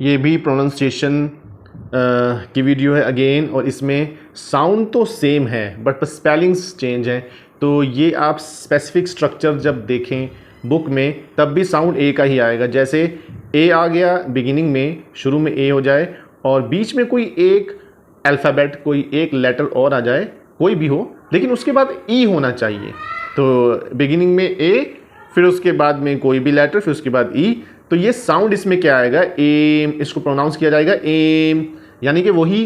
ये भी प्रोनाउंसिएशन की वीडियो है अगेन, और इसमें साउंड तो सेम है बट स्पेलिंग्स चेंज हैं। तो ये आप स्पेसिफिक स्ट्रक्चर जब देखें बुक में तब भी साउंड ए का ही आएगा। जैसे ए आ गया बिगिनिंग में, शुरू में ए हो जाए और बीच में कोई एक अल्फ़ाबेट, कोई एक लेटर और आ जाए, कोई भी हो, लेकिन उसके बाद ई होना चाहिए। तो बिगिनिंग में ए, फिर उसके बाद में कोई भी लेटर, फिर उसके बाद ई। तो ये साउंड इसमें क्या आएगा, एम, इसको प्रोनाउंस किया जाएगा एम, यानी कि वही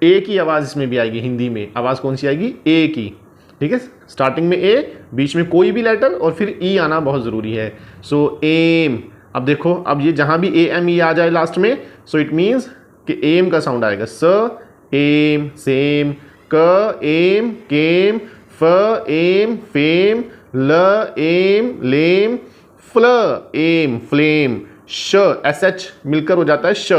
ए की आवाज़ इसमें भी आएगी। हिंदी में आवाज़ कौन सी आएगी, ए की। ठीक है, स्टार्टिंग में ए, बीच में कोई भी लेटर और फिर ई आना बहुत ज़रूरी है। सो एम, अब देखो, अब ये जहाँ भी ए एम ई आ जाए लास्ट में, सो इट मीन्स कि एम का साउंड आएगा। स एम सेम, क एम केम, फ एम फेम, ल एम लेम, फ्ल एम फ्लेम, श एस एच मिलकर हो जाता है श,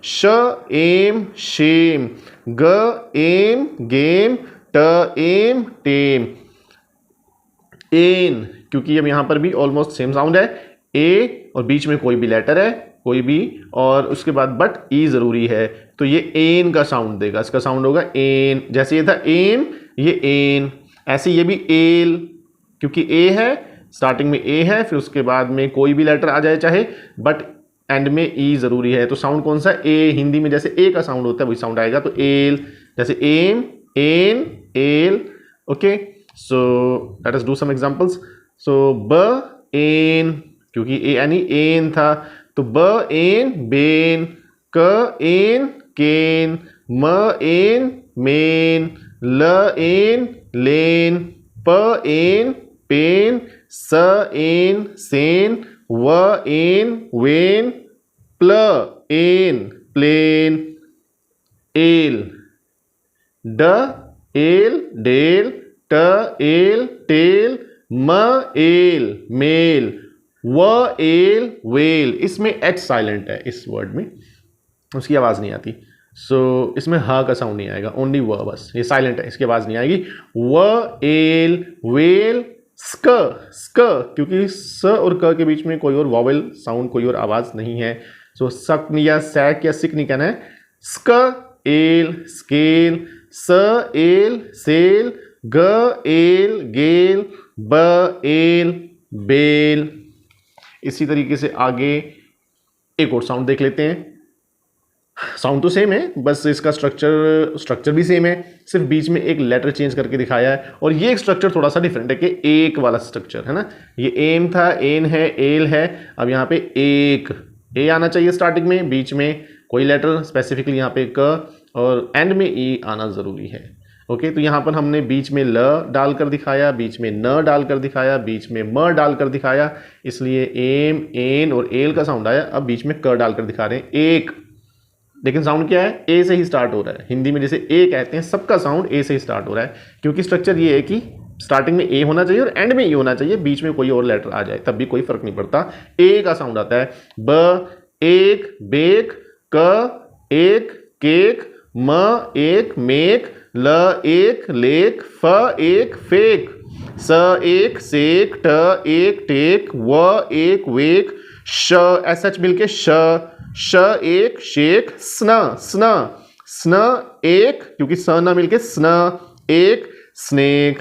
श एम शेम, ग एम गेम, ट एम टेम, एन, क्योंकि अब यहाँ पर भी ऑलमोस्ट सेम साउंड है, ए और बीच में कोई भी लेटर है, कोई भी, और उसके बाद बट ई ज़रूरी है, तो ये एन का साउंड देगा। इसका साउंड होगा एन। जैसे ये था एम, ये एन। ऐसे ये भी एल, क्योंकि ए है, स्टार्टिंग में ए है, फिर उसके बाद में कोई भी लेटर आ जाए चाहे, बट एंड में ई ज़रूरी है। तो साउंड कौन सा, ए। हिंदी में जैसे ए का साउंड होता है वही साउंड आएगा, तो एल। जैसे M N L. Okay, so let us do some examples. So ब एन, क्योंकि ए यानी एन था, तो ब एन बेन, क एन केन, म एन मेन, ल एन लेन, प एन पेन, स एन सेन, व एन वेन, प्ल एन प्लेन, एल, ड एल डेल, ट एल टेल, म एल मेल, व एल वेल। इसमें एच साइलेंट है इस वर्ड में, उसकी आवाज़ नहीं आती। सो इसमें ह का साउंड नहीं आएगा, ओनली व, बस ये साइलेंट है, इसकी आवाज़ नहीं आएगी। व एल वेल, स्क स्क, क्योंकि स और क के बीच में कोई और वॉवेल साउंड, कोई और आवाज़ नहीं है। सो सक या सैक या सिक नहीं कहना है। स्क एल स्केल, स एल सेल, ग एल गेल, ब एल बेल। इसी तरीके से आगे एक और साउंड देख लेते हैं। साउंड तो सेम है, बस इसका स्ट्रक्चर भी सेम है, सिर्फ बीच में एक लेटर चेंज करके दिखाया है। और ये एक स्ट्रक्चर थोड़ा सा डिफरेंट है कि एक वाला स्ट्रक्चर है ना, ये एम था, एन है, एल है, अब यहाँ पे एक, ए आना चाहिए स्टार्टिंग में, बीच में कोई लेटर, स्पेसिफिकली यहाँ पे क, और एंड में ई आना ज़रूरी है। ओके, तो यहाँ पर हमने बीच में ल डालकर दिखाया, बीच में न डालकर दिखाया, बीच में म डालकर दिखाया, इसलिए एम एन और एल का साउंड आया। अब बीच में क डालकर दिखा रहे हैं एक, लेकिन साउंड क्या है, ए से ही स्टार्ट हो रहा है। हिंदी में जैसे ए कहते हैं, सबका साउंड ए से ही स्टार्ट हो रहा है, क्योंकि स्ट्रक्चर ये है कि स्टार्टिंग में ए होना चाहिए और एंड में ई होना चाहिए, बीच में कोई और लेटर आ जाए तब भी कोई फर्क नहीं पड़ता, ए का साउंड आता है। ब एक बेक, क एक केक, म एक मेक, ल एक लेक, फ एक फेक, स एक सेक, ट एक टेक, व एक वेक, श एस एच मिलके श, श एक शेक, स्न स्न स्न एक, क्योंकि स न मिलके स्न एक स्नेक।